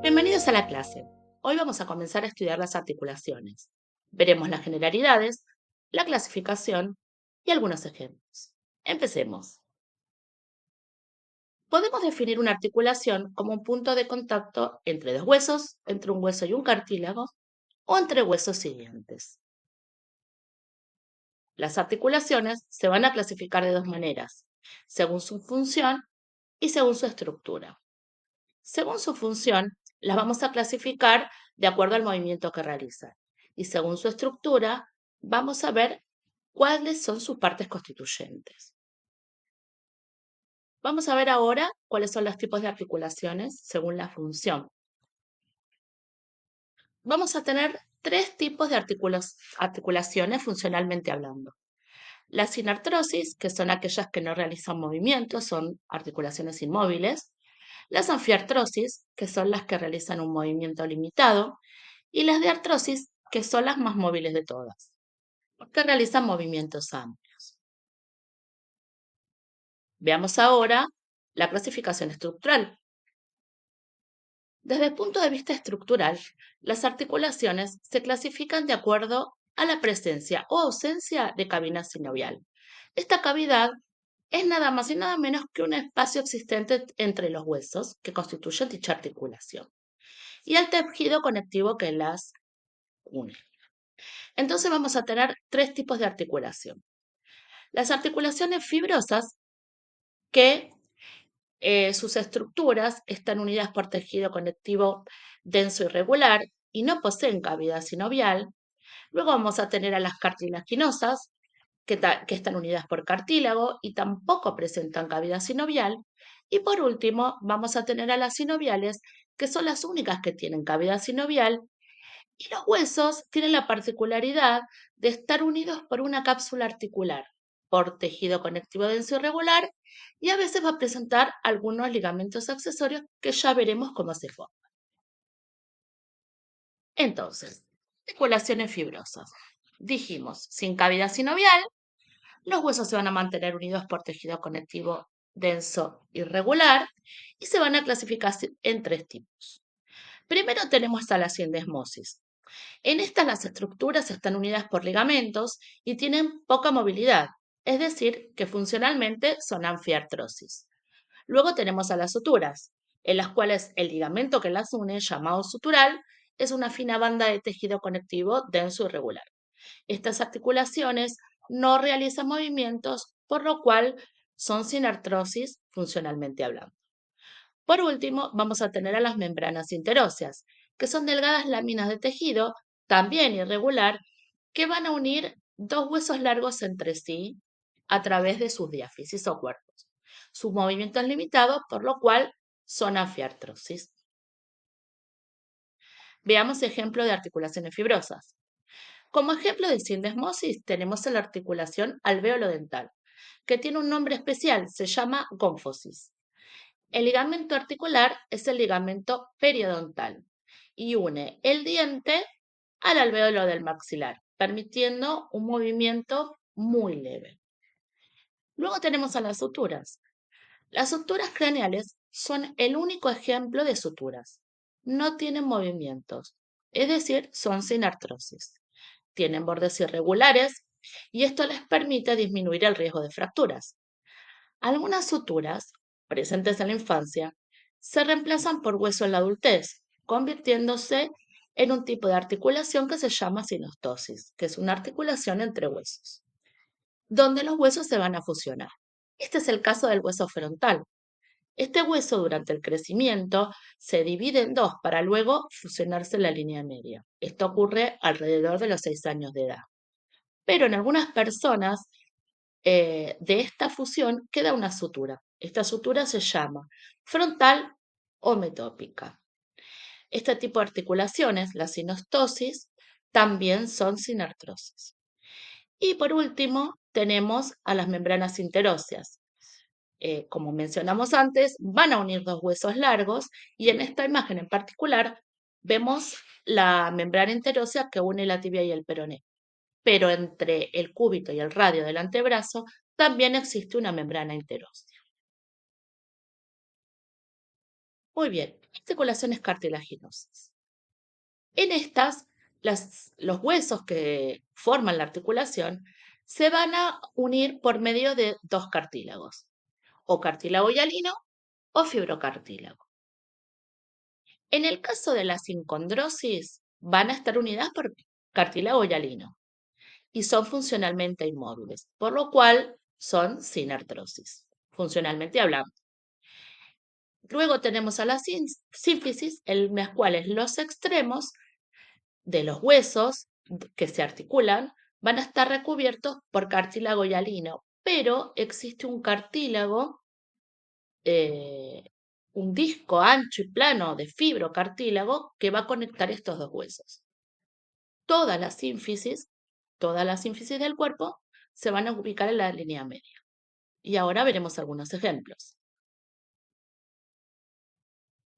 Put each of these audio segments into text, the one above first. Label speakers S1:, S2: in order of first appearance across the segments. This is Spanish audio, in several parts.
S1: Bienvenidos a la clase. Hoy vamos a comenzar a estudiar las articulaciones. Veremos las generalidades, la clasificación y algunos ejemplos. Empecemos. Podemos definir una articulación como un punto de contacto entre dos huesos, entre un hueso y un cartílago, o entre huesos y dientes. Las articulaciones se van a clasificar de dos maneras, según su función y según su estructura. Según su función, las vamos a clasificar de acuerdo al movimiento que realizan. Y según su estructura, vamos a ver cuáles son sus partes constituyentes. Vamos a ver ahora cuáles son los tipos de articulaciones según la función. Vamos a tener tres tipos de articulaciones funcionalmente hablando. La sinartrosis, que son aquellas que no realizan movimientos, son articulaciones inmóviles. Las anfiartrosis, que son las que realizan un movimiento limitado. Y las de artrosis, que son las más móviles de todas, porque realizan movimientos amplios. Veamos ahora la clasificación estructural. Desde el punto de vista estructural, las articulaciones se clasifican de acuerdo a la presencia o ausencia de cavidad sinovial. Esta cavidad es nada más y nada menos que un espacio existente entre los huesos que constituyen dicha articulación y el tejido conectivo que las une. Entonces vamos a tener tres tipos de articulación. Las articulaciones fibrosas, que sus estructuras están unidas por tejido conectivo denso y regular y no poseen cavidad sinovial. Luego vamos a tener a las cartilaginosas, que están unidas por cartílago y tampoco presentan cavidad sinovial. Y por último, vamos a tener a las sinoviales, que son las únicas que tienen cavidad sinovial. Y los huesos tienen la particularidad de estar unidos por una cápsula articular, por tejido conectivo denso irregular, y a veces va a presentar algunos ligamentos accesorios que ya veremos cómo se forman. Entonces, articulaciones fibrosas. Dijimos, sin cavidad sinovial, los huesos se van a mantener unidos por tejido conectivo denso irregular y se van a clasificar en tres tipos. Primero tenemos a la sindesmosis. En estas las estructuras están unidas por ligamentos y tienen poca movilidad, es decir, que funcionalmente son anfiartrosis. Luego tenemos a las suturas, en las cuales el ligamento que las une, llamado sutural, es una fina banda de tejido conectivo denso y regular. Estas articulaciones no realizan movimientos, por lo cual son sin artrosis funcionalmente hablando. Por último, vamos a tener a las membranas interóseas, que son delgadas láminas de tejido, también irregular, que van a unir dos huesos largos entre sí a través de sus diáfisis o cuerpos. Su movimiento es limitado, por lo cual son anfiartrosis. Veamos ejemplo de articulaciones fibrosas. Como ejemplo de sindesmosis tenemos la articulación alveolo-dental, que tiene un nombre especial, se llama gónfosis. El ligamento articular es el ligamento periodontal y une el diente al alvéolo del maxilar, permitiendo un movimiento muy leve. Luego tenemos a las suturas. Las suturas craneales son el único ejemplo de suturas. No tienen movimientos, es decir, son sin artrosis. Tienen bordes irregulares y esto les permite disminuir el riesgo de fracturas. Algunas suturas, presentes en la infancia, se reemplazan por hueso en la adultez, convirtiéndose en un tipo de articulación que se llama sinostosis, que es una articulación entre huesos, donde los huesos se van a fusionar. Este es el caso del hueso frontal. Este hueso durante el crecimiento se divide en dos para luego fusionarse en la línea media. Esto ocurre alrededor de los 6 años de edad. Pero en algunas personas de esta fusión queda una sutura. Esta sutura se llama frontal o metópica. Este tipo de articulaciones, la sinostosis, también son sin artrosis. Y por último, tenemos a las membranas interóseas. Como mencionamos antes, van a unir dos huesos largos y en esta imagen en particular vemos la membrana interósea que une la tibia y el peroné. Pero entre el cúbito y el radio del antebrazo también existe una membrana interósea. Muy bien, Articulaciones cartilaginosas. En estas, los huesos que forman la articulación se van a unir por medio de dos cartílagos, o cartílago hialino o fibrocartílago. En el caso de la sincondrosis, van a estar unidas por cartílago hialino y son funcionalmente inmóviles, por lo cual son sin artrosis, funcionalmente hablando. Luego tenemos a la sínfisis, en las cuales los extremos de los huesos que se articulan van a estar recubiertos por cartílago hialino, pero existe un cartílago, eh, un disco ancho y plano de fibrocartílago que va a conectar estos dos huesos. Todas las sínfisis, todas las sínfisis del cuerpo se van a ubicar en la línea media. Y ahora veremos algunos ejemplos.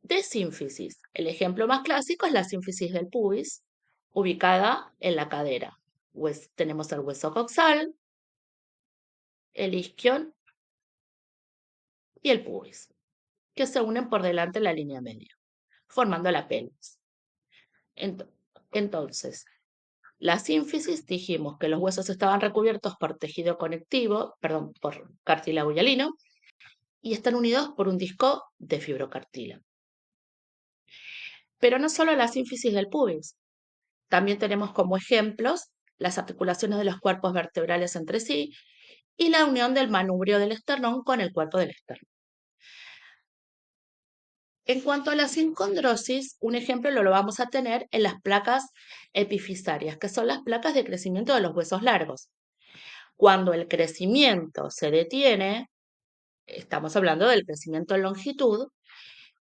S1: De sínfisis. El ejemplo más clásico es la sínfisis del pubis, ubicada en la cadera. Pues tenemos el hueso coxal, el isquion y el pubis, que se unen por delante en la línea media, formando la pelvis. Entonces, la sínfisis dijimos que los huesos estaban recubiertos por tejido conectivo, perdón, por cartílago hialino, y están unidos por un disco de fibrocartílago. Pero no solo la sínfisis del pubis, también tenemos como ejemplos las articulaciones de los cuerpos vertebrales entre sí y la unión del manubrio del esternón con el cuerpo del esternón. En cuanto a la sincondrosis, un ejemplo lo vamos a tener en las placas epifisarias, que son las placas de crecimiento de los huesos largos. Cuando el crecimiento se detiene, estamos hablando del crecimiento en longitud,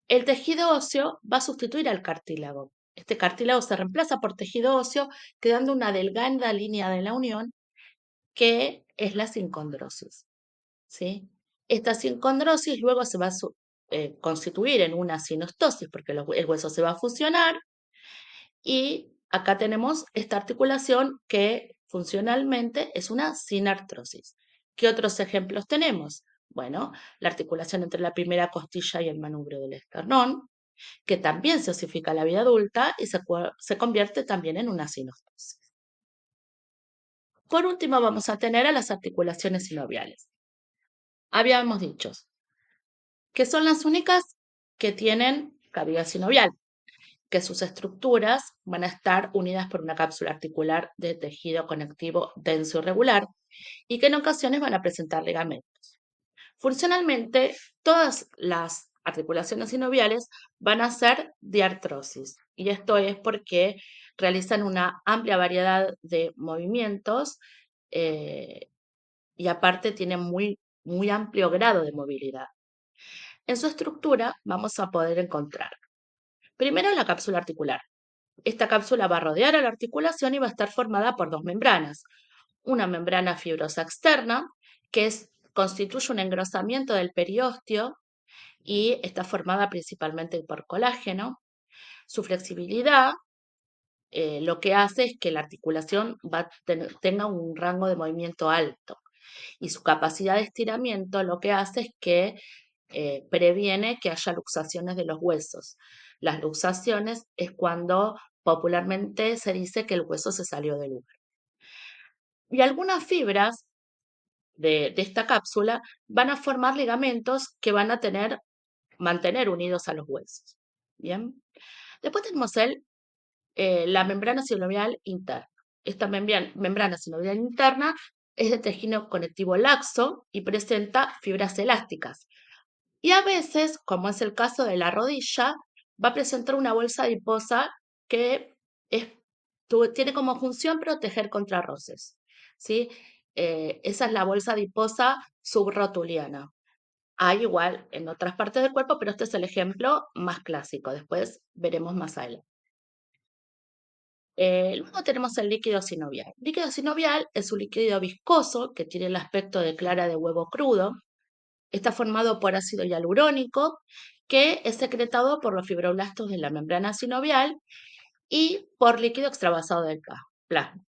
S1: el tejido óseo va a sustituir al cartílago. Este cartílago se reemplaza por tejido óseo, quedando una delgada línea de la unión, que es la sincondrosis, ¿sí? Esta sincondrosis luego se va a constituir en una sinostosis, porque el hueso se va a fusionar, y acá tenemos esta articulación que funcionalmente es una sinartrosis. ¿Qué otros ejemplos tenemos? Bueno, la articulación entre la primera costilla y el manubrio del esternón, que también se osifica a la vida adulta y se convierte también en una sinostosis. Por último, vamos a tener a las articulaciones sinoviales. Habíamos dicho que son las únicas que tienen cavidad sinovial, que sus estructuras van a estar unidas por una cápsula articular de tejido conectivo denso y regular y que en ocasiones van a presentar ligamentos. Funcionalmente, todas las articulaciones sinoviales van a ser diartrosis, y esto es porque realizan una amplia variedad de movimientos, eh, y aparte tienen muy amplio grado de movilidad. En su estructura vamos a poder encontrar primero la cápsula articular. Esta cápsula va a rodear a la articulación y va a estar formada por dos membranas. Una membrana fibrosa externa, constituye un engrosamiento del periósteo y está formada principalmente por colágeno. Su flexibilidad lo que hace es que la articulación tenga un rango de movimiento alto, y su capacidad de estiramiento lo que hace es que previene que haya luxaciones de los huesos. Las luxaciones es cuando popularmente se dice que el hueso se salió del lugar. Y algunas fibras de esta cápsula van a formar ligamentos que van a mantener unidos a los huesos. Bien. Después tenemos la membrana sinovial interna. Esta membrana sinovial interna es de tejido conectivo laxo y presenta fibras elásticas. Y a veces, como es el caso de la rodilla, va a presentar una bolsa adiposa que tiene como función proteger contra roces, ¿sí? Esa es la bolsa adiposa subrotuliana. Hay igual en otras partes del cuerpo, pero este es el ejemplo más clásico. Después veremos más adelante. Luego tenemos el líquido sinovial. El líquido sinovial es un líquido viscoso que tiene el aspecto de clara de huevo crudo. Está formado por ácido hialurónico, que es secretado por los fibroblastos de la membrana sinovial y por líquido extravasado del plasma.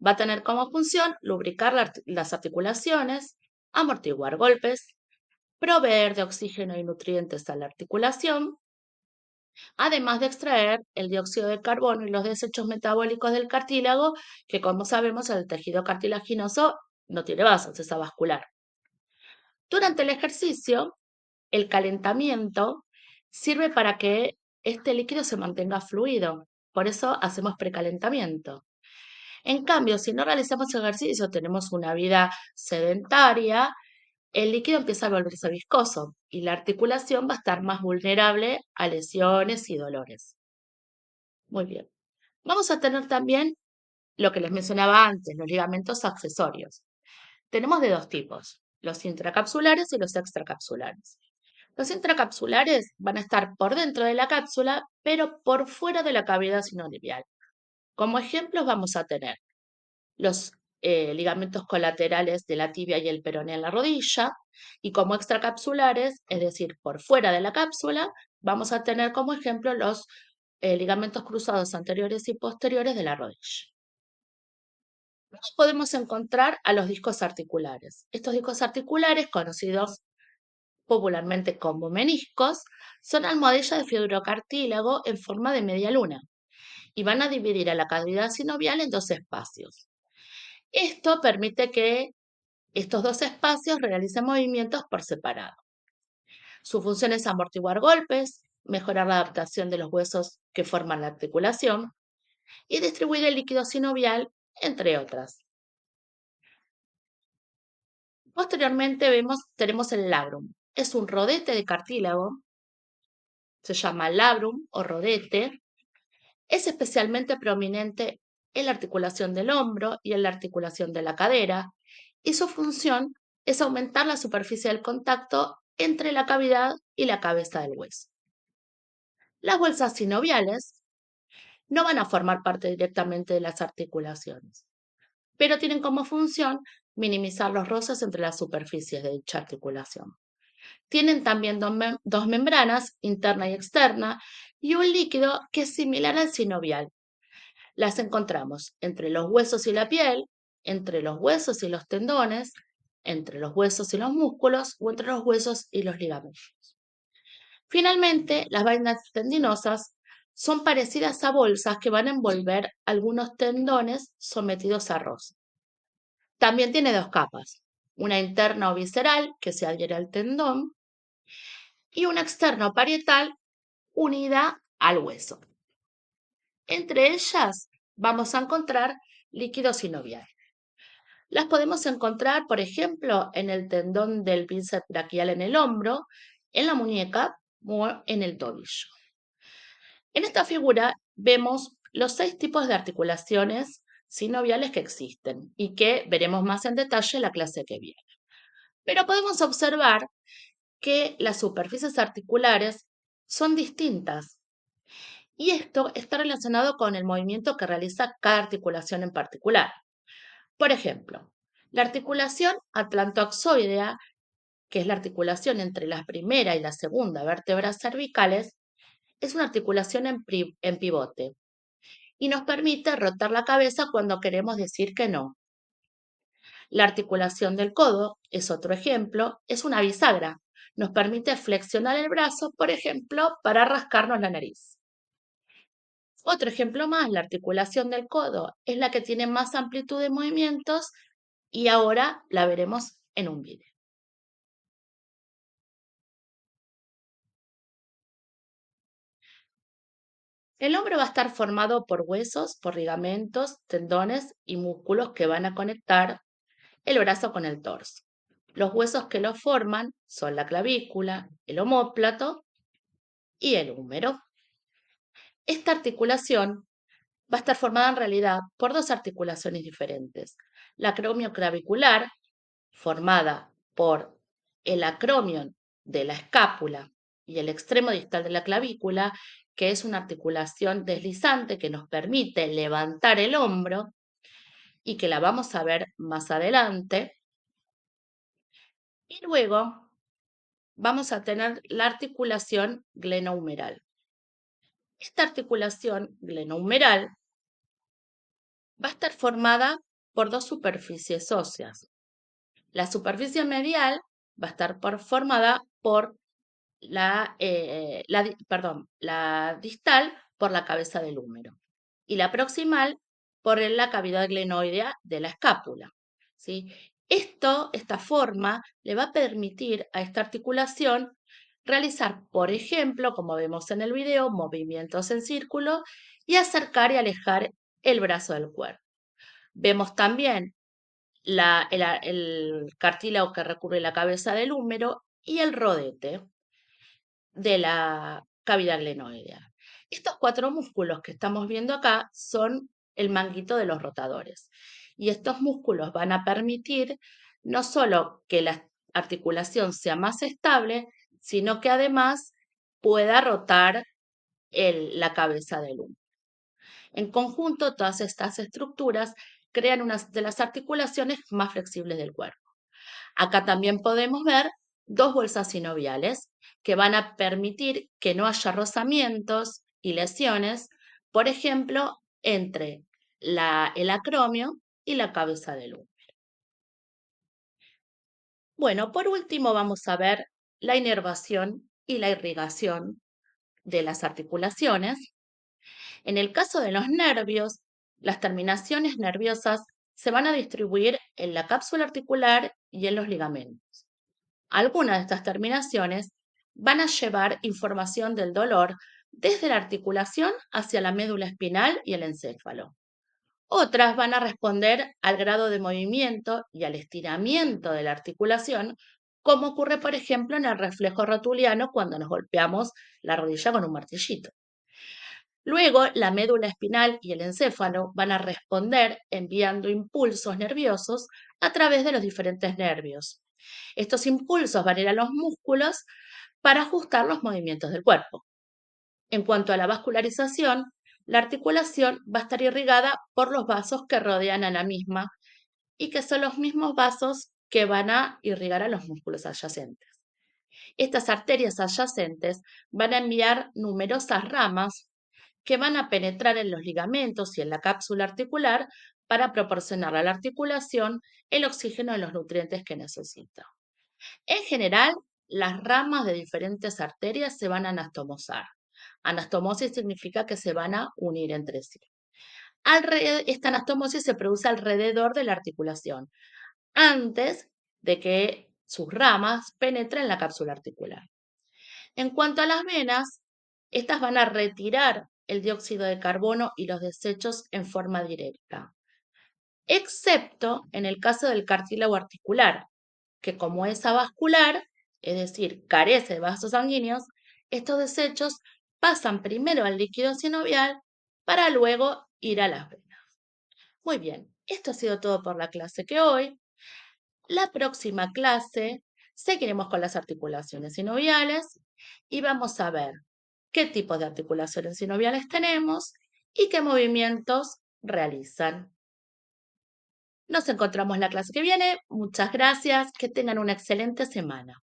S1: Va a tener como función lubricar las articulaciones, amortiguar golpes, proveer de oxígeno y nutrientes a la articulación además de extraer el dióxido de carbono y los desechos metabólicos del cartílago, que como sabemos el tejido cartilaginoso no tiene vasos, es avascular. Durante el ejercicio, el calentamiento sirve para que este líquido se mantenga fluido, por eso hacemos precalentamiento. En cambio, si no realizamos ejercicio, tenemos una vida sedentaria, el líquido empieza a volverse viscoso y la articulación va a estar más vulnerable a lesiones y dolores. Muy bien. Vamos a tener también lo que les mencionaba antes, los ligamentos accesorios. Tenemos de dos tipos, los intracapsulares y los extracapsulares. Los intracapsulares van a estar por dentro de la cápsula, pero por fuera de la cavidad sinovial. Como ejemplos vamos a tener los ligamentos colaterales de la tibia y el peroné en la rodilla, y como extracapsulares, es decir, por fuera de la cápsula, vamos a tener como ejemplo los ligamentos cruzados anteriores y posteriores de la rodilla. Podemos encontrar a los discos articulares. Estos discos articulares, conocidos popularmente como meniscos, son almohadillas de fibrocartílago en forma de media luna y van a dividir a la cavidad sinovial en dos espacios. Esto permite que estos dos espacios realicen movimientos por separado. Su función es amortiguar golpes, mejorar la adaptación de los huesos que forman la articulación y distribuir el líquido sinovial, entre otras. Posteriormente tenemos el labrum. Es un rodete de cartílago, se llama labrum o rodete. Es especialmente prominente en la articulación del hombro y en la articulación de la cadera, y su función es aumentar la superficie del contacto entre la cavidad y la cabeza del hueso. Las bolsas sinoviales no van a formar parte directamente de las articulaciones, pero tienen como función minimizar los roces entre las superficies de dicha articulación. Tienen también dos membranas, interna y externa, y un líquido que es similar al sinovial. Las encontramos entre los huesos y la piel, entre los huesos y los tendones, entre los huesos y los músculos o entre los huesos y los ligamentos. Finalmente, las vainas tendinosas son parecidas a bolsas que van a envolver algunos tendones sometidos a roce. También tiene dos capas, una interna o visceral que se adhiere al tendón y una externa o parietal unida al hueso. Entre ellas vamos a encontrar líquido sinovial. Las podemos encontrar, por ejemplo, en el tendón del bíceps braquial en el hombro, en la muñeca o en el tobillo. En esta figura vemos los 6 tipos de articulaciones sinoviales que existen y que veremos más en detalle en la clase que viene. Pero podemos observar que las superficies articulares son distintas y esto está relacionado con el movimiento que realiza cada articulación en particular. Por ejemplo, la articulación atlantoaxoidea, que es la articulación entre la primera y la segunda vértebras cervicales, es una articulación en pivote y nos permite rotar la cabeza cuando queremos decir que no. La articulación del codo es otro ejemplo, es una bisagra. Nos permite flexionar el brazo, por ejemplo, para rascarnos la nariz. Otro ejemplo más, la articulación del codo es la que tiene más amplitud de movimientos y ahora la veremos en un vídeo. El hombro va a estar formado por huesos, por ligamentos, tendones y músculos que van a conectar el brazo con el torso. Los huesos que lo forman son la clavícula, el omóplato y el húmero. Esta articulación va a estar formada en realidad por dos articulaciones diferentes. La acromioclavicular, formada por el acromion de la escápula y el extremo distal de la clavícula, que es una articulación deslizante que nos permite levantar el hombro y que la vamos a ver más adelante. Y luego vamos a tener la articulación glenohumeral. Esta articulación glenohumeral va a estar formada por dos superficies óseas. La superficie medial va a estar formada por la distal por la cabeza del húmero y la proximal por la cavidad glenoidea de la escápula, ¿sí? Esta forma le va a permitir a esta articulación realizar, por ejemplo, como vemos en el video, movimientos en círculo y acercar y alejar el brazo del cuerpo. Vemos también el cartílago que recubre la cabeza del húmero y el rodete de la cavidad glenoidea. Estos cuatro músculos que estamos viendo acá son el manguito de los rotadores. Y estos músculos van a permitir no solo que la articulación sea más estable, sino que además pueda rotar la cabeza del húmero. En conjunto, todas estas estructuras crean una de las articulaciones más flexibles del cuerpo. Acá también podemos ver dos bolsas sinoviales que van a permitir que no haya rozamientos y lesiones, por ejemplo, entre el acromio y la cabeza del húmero. Bueno, por último vamos a ver la inervación y la irrigación de las articulaciones. En el caso de los nervios, las terminaciones nerviosas se van a distribuir en la cápsula articular y en los ligamentos. Algunas de estas terminaciones van a llevar información del dolor desde la articulación hacia la médula espinal y el encéfalo. Otras van a responder al grado de movimiento y al estiramiento de la articulación, como ocurre, por ejemplo, en el reflejo rotuliano cuando nos golpeamos la rodilla con un martillito. Luego, la médula espinal y el encéfalo van a responder enviando impulsos nerviosos a través de los diferentes nervios. Estos impulsos van a ir a los músculos para ajustar los movimientos del cuerpo. En cuanto a la vascularización, la articulación va a estar irrigada por los vasos que rodean a la misma y que son los mismos vasos que van a irrigar a los músculos adyacentes. Estas arterias adyacentes van a enviar numerosas ramas que van a penetrar en los ligamentos y en la cápsula articular para proporcionar a la articulación el oxígeno y los nutrientes que necesita. En general, las ramas de diferentes arterias se van a anastomosar. Anastomosis significa que se van a unir entre sí. Esta anastomosis se produce alrededor de la articulación, antes de que sus ramas penetren en la cápsula articular. En cuanto a las venas, estas van a retirar el dióxido de carbono y los desechos en forma directa, excepto en el caso del cartílago articular, que como es avascular, es decir, carece de vasos sanguíneos, estos desechos pasan primero al líquido sinovial para luego ir a las venas. Muy bien, esto ha sido todo por la clase que hoy. La próxima clase seguiremos con las articulaciones sinoviales y vamos a ver qué tipos de articulaciones sinoviales tenemos y qué movimientos realizan. Nos encontramos la clase que viene. Muchas gracias. Que tengan una excelente semana.